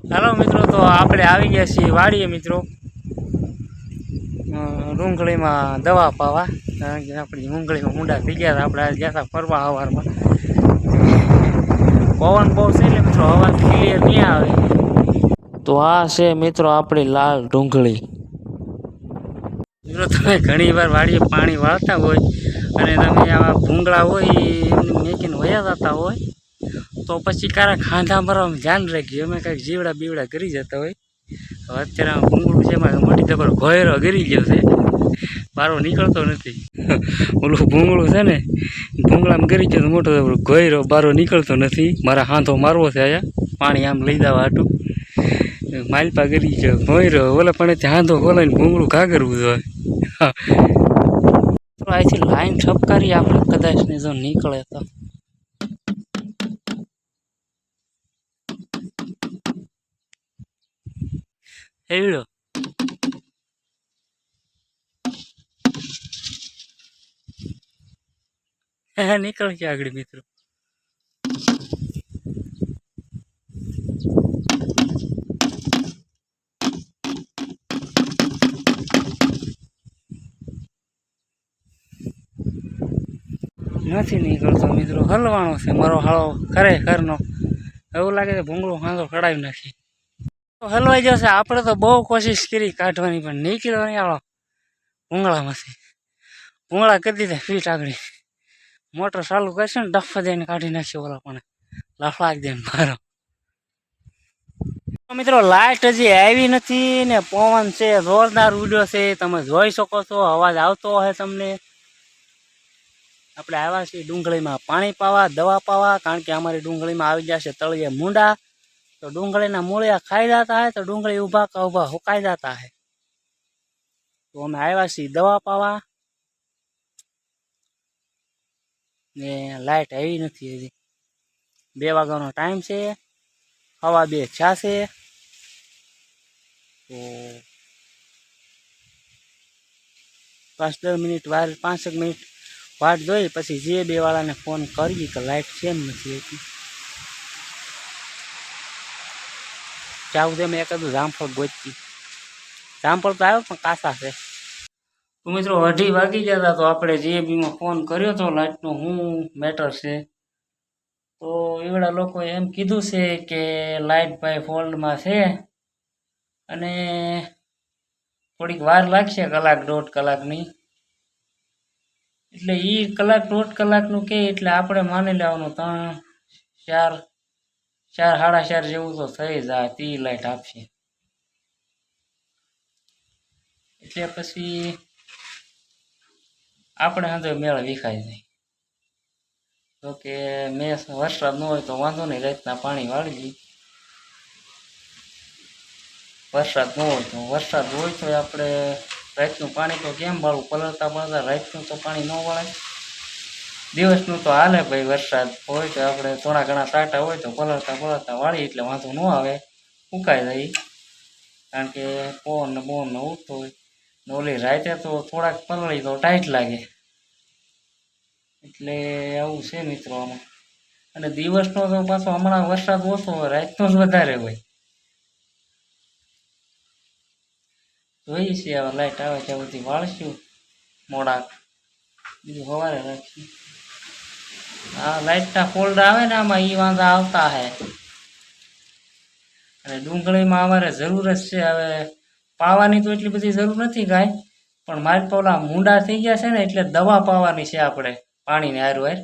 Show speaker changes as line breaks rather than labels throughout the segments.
Hello मित्रों, तो આપણે આવી ગયા છીએ વાડીએ મિત્રો ડુંગળીમાં દવા પાવા, કારણ કે આપણી ડુંગળીમાં મુંડા થઈ ગયા હતા. આપણે ગયા હતા ફરવા સવારમાં, પવન બહુ છે એટલે મિત્રો અવાજ ક્લિયર નહીં આવે. તો આ છે મિત્રો આપણી લાલ ડુંગળી. મિત્રો તમે ઘણી વાર વાડીએ પાણી વાળતા હોય અને તમે આવા ભૂંગળા હોય એમને મેકીને વયા જતા હોય તો પછી કારા ખાંધા ભરવામાં ધ્યાન રાખીએ. અમે કંઈક જીવડા બીવડા કરી જતા હોય. અત્યારે ભૂંગળું છે એમાં મોટી જબર ઘોયરો ગરી ગયો છે, બારો નીકળતો નથી. ઓલું ભૂંગળું છે ને, ભૂંગળામાં ગરી ગયો તો મોટો જબર ઘોયરો બારો નીકળતો નથી. મારા હાંધો મારવો છે અહીંયા પાણી આમ લઈ જવા હાટું. માલપા ગરી ગયો ઘોયરો, ઓલા પણ હાંધો ખોલાઈને ભૂંગળું ઘાગરવું જોઈએ. અહીંથી લાઈન ઠપકારી આપણે કદાચ ને જો નીકળે તો. હેલો નીકળ ગયા આગળ મિત્રો. નથી નીકળતો મિત્રો, હલવાનો છે મારો હાળો ખરેખરનો. એવું લાગે છે ભૂંગળું હાંધો કડાવી નાખી. હલવાઈ જશે. આપણે તો બહુ કોશિશ કરી કાઢવાની પણ નીકળ્યો નહીં આવો ભૂંગળામાંથી. ભૂંગળા કરી દીધા ફીટ આગળ. મોટર ચાલુ કરશે ને ડફ દઈને કાઢી નાખશે ઓલા પણ લફડાવી દે મારો. મિત્રો લાઇટ હજી આવી નથી ને પવન છે જોરદાર ઉડ્યો છે, તમે જોઈ શકો છો. અવાજ આવતો હશે તમને. આપણે આવ્યા છીએ ડુંગળીમાં પાણી પાવા, દવા પાવા, કારણ કે અમારી ડુંગળીમાં આવી જશે તળિયે મૂંડા. તો ડુંગળીના મૂળિયા ખાઈ જતા હે તો ડુંગળી ઊભા કા ઊભા હુકાઈ જતા હે. તો અમે આવ્યા છીએ દવા પાવા ને લાઇટ આવી નથી હજી. 2 વાગ્યાનો ટાઈમ છે, 2:15 થયા છે. તો 5-10 મિનિટ વાર 5 મિનિટ વાટ જોઈ પછી જે વાળાને ફોન કરી કે લાઇટ કેમ નથી આવતી. જાવું છે મેં એકાદું જામફળ ગોચતી. જામફળ તો આવ્યો પણ કાસા છે. તો મિત્રો 2:30 વાગી ગયા હતા. તો આપણે જીએબીમાં ફોન કર્યો હતો લાઇટનો શું મેટર છે. તો એવડા લોકોએ એમ કીધું છે કે લાઇટ ભાઈ ફોલ્ડમાં છે અને થોડીક વાર લાગશે, 1-1.5 કલાકની. એટલે એ 1-1.5 કલાકનું કે એટલે આપણે માની લેવાનું 3-4 4-4:30 જેવું તો થઈ જાય તે લાઇટ આપશે. એટલે પછી આપણે હંધો મેળ વિખાઈ જાય. તો કે મેં વરસાદ ન હોય તો વાંધો નહીં, રાતના પાણી વાળી. વરસાદ ન હોય તો આપણે રાતનું પાણી તો કેમ વાળવું, પલળતા રાતનું તો પાણી ન વળાય. દિવસનું તો હાલે ભાઈ. વરસાદ હોય તો આપણે થોડા ઘણા ટાટા હોય તો પલળતા વાળી એટલે વાંધો ન આવે, સુકાઈ જાય. કારણ કે પવન ને ઉઠતો હોય ને ઓલી રાતે તો થોડાક પલળી તો ટાઈટ લાગે. એટલે આવું છે મિત્રો આમાં. અને દિવસનો તો પાછો હમણાં વરસાદ ઓછો હોય, રાતનો જ વધારે હોય. જોઈએ છીએ હવે લાઇટ આવે ત્યાં બધી વાળશું મોડા, બીજું સવારે રાખીએ. આ લાઇટના ફોલ્ડ આવે ને આમાં એ વાંધા આવતા હે. અને ડુંગળીમાં અમારે જરૂર જ છે. હવે પાવાની તો એટલી બધી જરૂર નથી કાંઈ, પણ મારી તો ઓલા મૂંડા થઈ ગયા છે ને એટલે દવા પાવાની છે આપણે પાણીને હારવાર.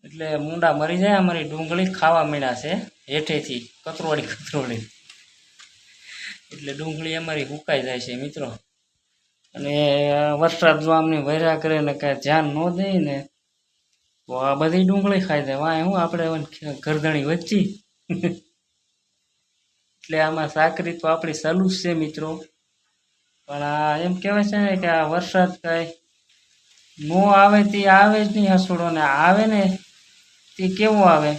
એટલે મૂંડા મરી જાય. અમારી ડુંગળી ખાવા માંડ્યા છે હેઠેથી કતરોડી. એટલે ડુંગળી અમારી સુકાઈ જાય છે મિત્રો. અને વરસાદ જો આમને વર્યા કરે ને કાંઈ ધ્યાન ન દે ને તો આ બધી ડુંગળી ખાઈ જાય. વાય હું આપણે ગરદણી વચ્ચી. એટલે આમાં સાકરી તો આપણી ચાલુ જ છે મિત્રો. પણ આ એમ કહેવાય છે ને કે આ વરસાદ કાંઈ ન આવે તે આવે જ નહીં હસોડો, ને આવે ને તે કેવો આવે.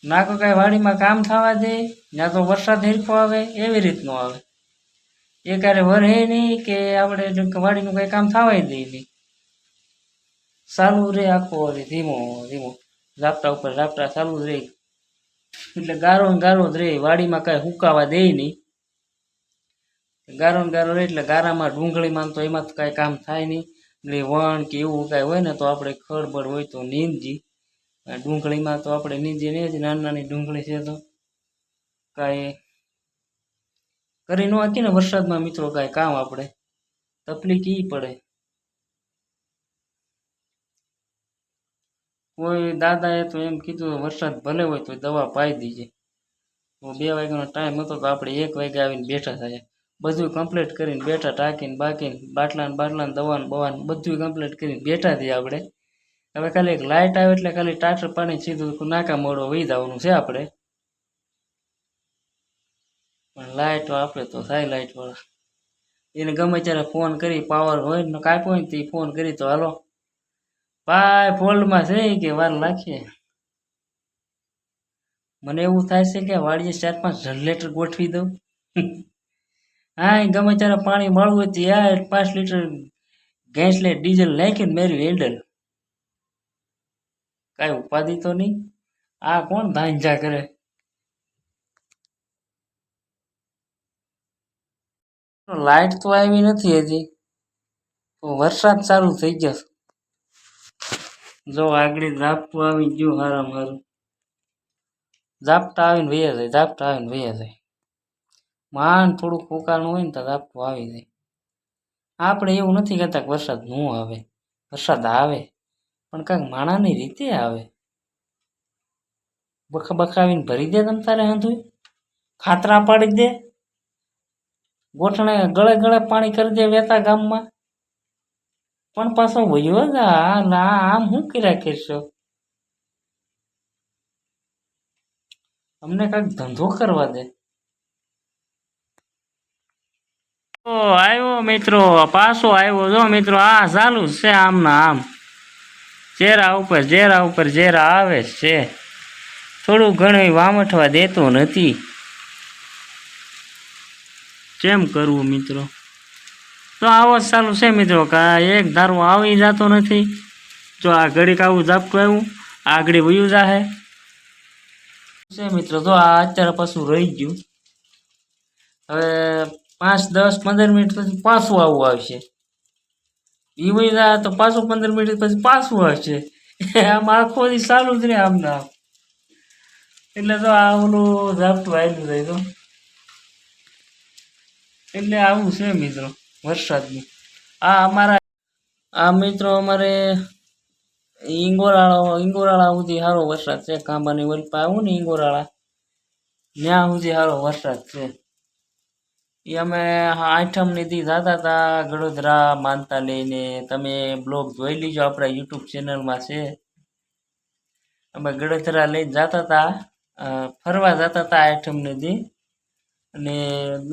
ના તો કાંઈ વાડીમાં કામ થવા દે, ના તો વરસાદ હેરખો આવે, એવી રીતનો આવે. એ ક્યારે વરહે નહીં કે આપણે વાડીનું કંઈ કામ થવાય દે નહીં. ચાલુ રહે આખો ધીમો ઝાપટા ઉપર ઝાપટા ચાલુ જ રહે. એટલે ગારો ને ગારો જ રહે, વાડીમાં કાંઈ હુકાવા દે નહીં. ગારો ને ગારો રહે એટલે ગારામાં ડુંગળીમાં તો એમાં તો કાંઈ કામ થાય નહીં. એટલે વણ કે એવું કાંઈ હોય ને તો આપણે ખડબડ હોય તો નીંદજી. ડુંગળીમાં તો આપણે નીંદીએ નહીં જ, નાની નાની ડુંગળી છે તો કાંઈ કરી ન હતી ને વરસાદમાં મિત્રો કાંઈ કામ આપણે તકલીફ ઈ પડે. કોઈ દાદાએ તો એમ કીધું વરસાદ ભલે હોય તો દવા પાઈ દીજે. તો 2 વાગ્યાનો ટાઈમ હતો તો આપણે 1 વાગે આવીને બેઠા થાય. બધું કમ્પ્લીટ કરીને બેઠા, ટાંકીને બાકીને બાટલાને દવાને બવાને બધું કમ્પ્લીટ કરીને બેઠા થઈએ આપણે. હવે ખાલી એક લાઇટ આવે એટલે ખાલી ટાટર પાણી સીધું નાકા મોડો વહી જવાનું છે આપણે. પણ લાઇટ આપણે તો થાય લાઇટ વાળા, એને ગમે ત્યારે ફોન કરી, પાવર હોય ને કાપ્યો હોય ને તે ફોન કરી તો હાલો ભાઈ ફોલ્ડમાં છે કે વાર લાખીએ. મને એવું થાય છે કે વાડીએ 4-5 જનરેટર ગોઠવી દઉં. હા ગમે ત્યારે પાણી મળવું હોય તો યાર 5 લીટર ગેસ લે ડીઝલ નાખીને મેરી હેન્ડલ, કાંઈ ઉપાધિ તો નહીં. આ કોણ ધાંજા કરે. લાઇટ તો આવી નથી હજી, તો વરસાદ ચાલુ થઈ ગયો. જો આગળ ઝાપટું આવી ગયું, હારામાં હારું ઝાપટા આવીને વયા જાય, ઝાપટા આવીને વયા જાય. માંડ થોડુંક ફૂંકાનું હોય ને તો ઝાપટું આવી જાય. આપણે એવું નથી કહેતા કે વરસાદ ન આવે, વરસાદ આવે પણ કાંઈક માણાની રીતે આવે. બખાવીને ભરી દે તમ તારે હંધું, ખાતરા પાડી દે, ગોઠણે ગળે ગળે પાણી કરી દે વેતા ગામમાં. પણ પાછો વયો જ આમ શું કર્યા કરશો. અમને કાંઈક ધંધો કરવા દે. ઓ આવ્યો મિત્રો, પાછો આવ્યો. જો મિત્રો આ ચાલુ છે આમના આમ, ચહેરા ઉપર ચહેરા આવે છે. થોડું ઘણું વામઠવા દેતો નથી. કેમ કરવું મિત્રો. તો આવો જ ચાલુ છે મિત્રો, કે એક ધારું આવી જતો નથી. જો આ ઘડીક આવું ઝાપટું આવ્યું, આગળ વયું જાહે છે મિત્રો. જો આ અત્યારે પાછું રહી ગયું. હવે 5, 10, 15 મિનિટ પછી પાછું આવું આવશે. એ વયું જાય તો પાછું 15 મિનિટ પછી પાછું આવશે. આમ આખો દી ચાલુ જ રહે આમને આમ. એટલે તો આ ઓલું ઝાપટું આવ્યું જાય તો, એટલે આવું છે મિત્રો વરસાદનું. આ મિત્રો અમારે ઈંગોરાળા સુધી સારો વરસાદ છે. કાંબાની વલપા આવું ને ઈંગોરાળા, ત્યાં સુધી સારો વરસાદ છે. એ અમે 8મની દી જતા હતા ગડોદરા માનતા લઈને. તમે બ્લોગ જોઈ લીજો, આપણા યુટ્યુબ ચેનલમાં છે. અમે ગડોદરા લઈને જતા હતા, ફરવા જતા હતા 8મની દી, અને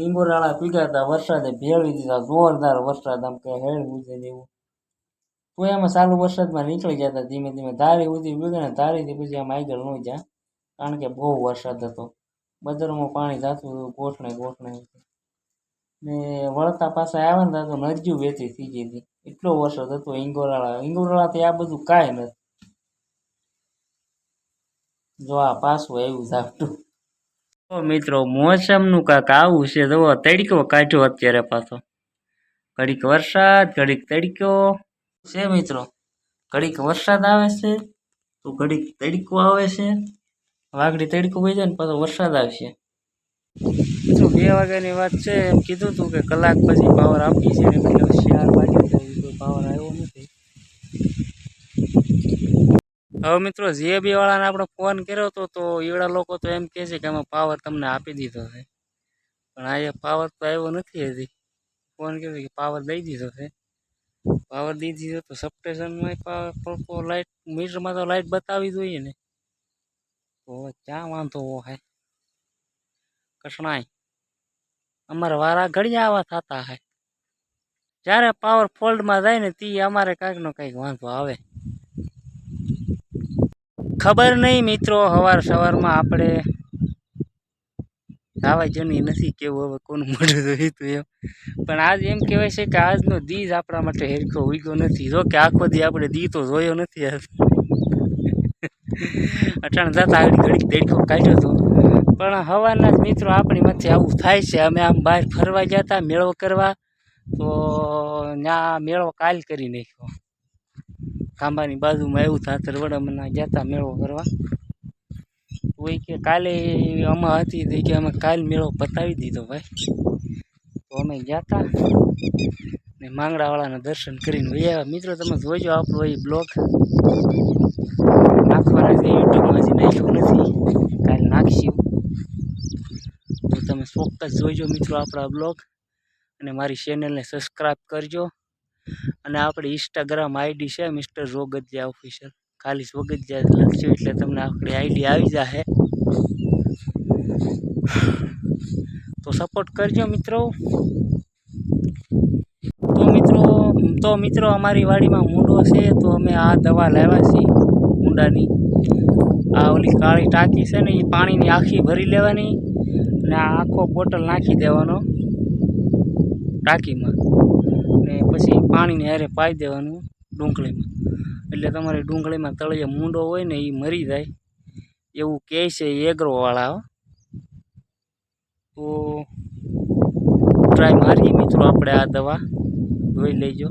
ઈંગોરાળા પીગા હતા. વરસાદે ભેળવી દીધા, જોરદાર વરસાદ, આમ કે હેડ ઉજે એવું. તો એમાં ચાલુ વરસાદમાં નીકળી જતા ધીમે ધીમે. ધારી સુધી પીગે ને ધારીથી પછી આમ આગળ ન જાય, કારણ કે બહુ વરસાદ હતો. બદરમાં પાણી જતું હતું ગોઠણે ને વળતા પાછા આવ્યા ને તો નદીઓ વેચી થઈ ગઈ હતી. એટલો વરસાદ હતો ઈંગોરાળાથી આ બધું કાંઈ નથી. જો આ પાછું આવ્યું ઝાપટું. તો મિત્રો મોસમનું કાંક આવું છે. જો તડકો કાઢ્યો અત્યારે પાછો, ઘડીક વરસાદ ઘડીક તડકો છે મિત્રો. ઘડીક વરસાદ આવે છે તો ઘડીક તડકો આવે છે. વાઘડી તડકો વહી જાય ને પાછો વરસાદ આવશે. 2 વાગ્યાની વાત છે. એમ કીધું હતું કે કલાક પછી પાવર આપી છે, ને 4 વાગે કોઈ પાવર આવ્યો નથી. હવે મિત્રો જીએબી વાળાને આપણે ફોન કર્યો હતો તો એવડા લોકો તો એમ કહે છે કે અમે પાવર તમને આપી દીધો છે, પણ આ પાવર તો આવ્યો નથી હજી. ફોન કર્યો કે પાવર દઈ દીધો છે. પાવર દઈ દીધો તો સબસ્ટેશનમાં પાવર લાઇટ મીટરમાં તો લાઇટ બતાવી જોઈએ ને, તો ક્યાં વાંધો હોય કસણાય. અમારે વારા ઘડી આવા થતા હે. જ્યારે પાવર ફોલ્ડમાં જાય ને તે અમારે કાંઈકનો કાંઈક વાંધો આવે. ખબર નહીં મિત્રો, સવારમાં આપણે આવા જની નથી કેવું હવે કોનું મોઢું જોયું હતું એમ. પણ આજ એમ કહેવાય છે કે આજનો દી જ આપણા માટે હેરખો ઉગ્યો નથી. જો કે આખો દી આપણે દી તો જોયો નથી આજ. અટાણ જતા આગળ ઘડીક દેડકો કાઢ્યો હતો, પણ હવાના જ મિત્રો આપણી વચ્ચે આવું થાય છે. અમે આમ બહાર ફરવા ગયા હતા મેળો કરવા, તો ત્યાં મેળો કાલ કરી નાખ્યો. ખાંભાની બાજુમાં એવું થાતર વડામણા ગયા હતા મેળો કરવા, કોઈ કે કાલે આમાં હતી કે અમે કાલ મેળો પતાવી દીધો ભાઈ. તો અમે ગયા હતા ને માંગડાવાળાના દર્શન કરીને વૈયા. મિત્રો તમે જોઈજો આપણો એ બ્લોગ નાખવાના છે યુટ્યુબમાં, હજી નાખ્યું નથી, કાલે નાખશું. તો તમે ચોક્કસ જોઈજો મિત્રો આપણા બ્લોગ, અને મારી ચેનલને સબસ્ક્રાઈબ કરજો. અને આપણી ઇન્સ્ટાગ્રામ આઈડી છે મિસ્ટર રોગજિયા ઓફિશિયલ, ખાલી રોગજિયા લખજો એટલે તમને આપણી આઈડી આવી જશે. તો સપોર્ટ કરજો મિત્રો. તો મિત્રો અમારી વાડીમાં મૂંડો છે, તો અમે આ દવા લાવ્યા છીએ મૂંડાની. આ ઓલી કાળી ટાંકી છે ને, એ પાણીની આખી ભરી લેવાની ને આ આખો બોટલ નાખી દેવાનો ટાંકીમાં, ને પછી પાણીને હારે પાઈ દેવાનું ડુંગળીમાં. એટલે તમારી ડુંગળીમાં તળિયે મૂંડો હોય ને એ મરી જાય એવું કહે છે એગ્રોવાળા. તો ટ્રાય મારીએ મિત્રો આપણે આ દવા, જોઈ લેજો.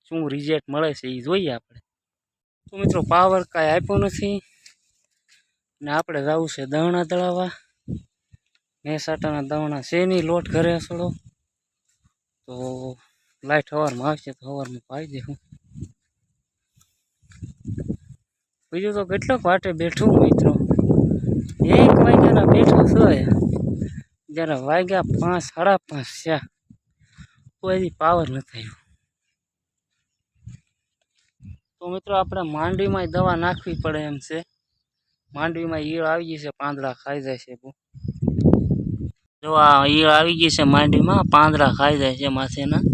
શું રિઝલ્ટ મળે છે એ જોઈએ આપણે. તો મિત્રો પાવર કાંઈ આપ્યો નથી ને આપણે જવું છે દવણા દળાવવા. મેસાટાના દવણા છે નહીં, લોટ ઘરે છોડો. તો લાઈટ સવારમાં આવશે તો સવારમાં પાઈ દઉં. બીજું તો કેટલોક વાટે બેઠું મિત્રો, 1 વાગ્યાના બેઠો છો, જ્યારે વાગ્યા 5 સાડા 5 થયા તો હજી પાવર નથી આવ્યો. તો મિત્રો આપણે માંડવીમાં દવા નાખવી પડે એમ છે. માંડવીમાં ઈયળ આવી ગઈ છે, પાંદડા ખાઈ જાય છે. જો આ ઈયળ આવી ગઈ છે માંડવીમાં, પાંદડા ખાઈ જાય છે માથેના.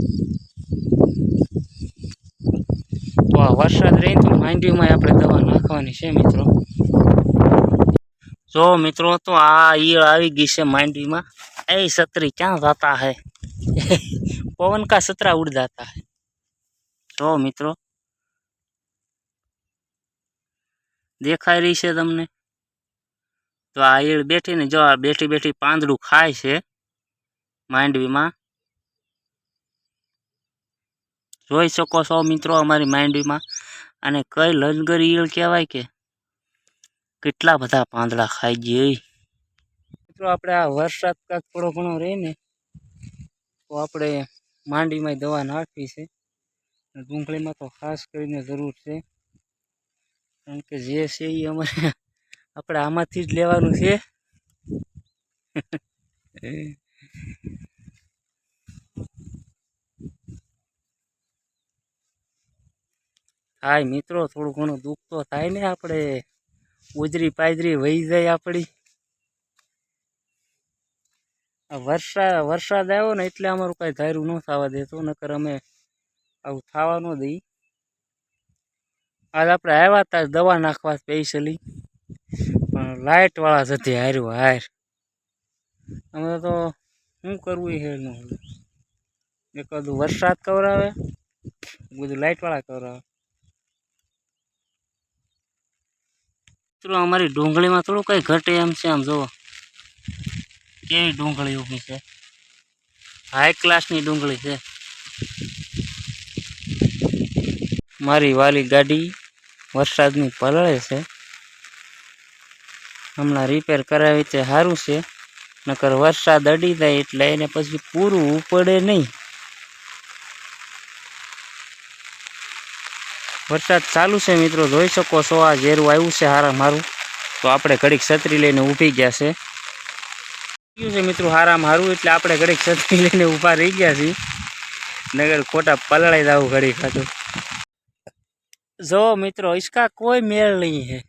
તો આ વરસાદ રહી તો માંડવીમાં આપણે દવા નાખવાની છે મિત્રો. જો મિત્રો તો આ ઈયળ આવી ગઈ છે માંડવીમાં. એ છત્રી ક્યાં જાતા है पवन का छतरा उड़ जाता है. જો મિત્રો દેખાઈ રહી છે તમને? તો આ ઈયળ બેઠી ને, જો આ બેઠી બેઠી પાંદડું ખાય છે માંડવીમાં. જોઈ શકો છો મિત્રો અમારી માંડવીમાં. અને કઈ લંગર ઈયળ કહેવાય કે કેટલા બધા પાંદડા ખાઈ ગઈ. મિત્રો આપણે આ વરસાદ કાંક થોડો ઘણો રહે ને તો આપણે માંડવીમાં દવા નાખવી છે. ડુંગળીમાં તો ખાસ કરીને જરૂર છે, કારણ કે જે છે એ અમારે આપણે આમાંથી જ લેવાનું છે. થાય મિત્રો, થોડું ઘણું દુઃખ તો થાય ને. આપણે ઉજરી પાજરી વહી જાય આપણી. વરસાદ આવ્યો ને એટલે અમારું કાંઈ ધાર્યું ન થવા દેતો, નકર અમે આવું થવા ન દઈ. આજ આપણે આવ્યા હતા દવા નાખવા સ્પેશિયલી, પણ લાઇટવાળા જતી હાર્યું હાર. અમે તો શું કરવું એ ન હવે. એક બધું વરસાદ કવરાવે, બધું લાઇટવાળા કવરાવે. મિત્રો અમારી ડુંગળીમાં થોડું કંઈ ઘટે એમ છે. આમ જુઓ કેવી ડુંગળી ઊભી છે, હાઈ ક્લાસની ડુંગળી છે. મારી વાલી ગાડી વરસાદની પલળે છે, હમણાં રિપેર કરાવી તે સારું છે, નકર વરસાદ અડી જાય એટલે એને પછી પૂરું ઉપડે નહીં. વરસાદ ચાલુ છે મિત્રો, જોઈ શકો છો. આ ઝેરું આવ્યું છે હારા મારું, તો આપણે ઘડીક છત્રી લઈને ઊભી ગયા છે. છે મિત્રો હારા મારું, એટલે આપણે ઘડીક છત્રી લઈને ઊભા રહી ગયા છીએ, નગર ખોટા પલળાઈ જવું ઘડી ખાતું. जो मित्रों इसका कोई मेल नहीं है।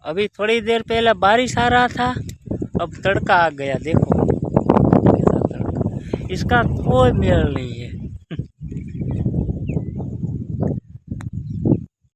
अभी थोड़ी देर पहले बारिश आ रहा था, अब तड़का आ गया। देखो तड़का, इसका कोई मेल नहीं है।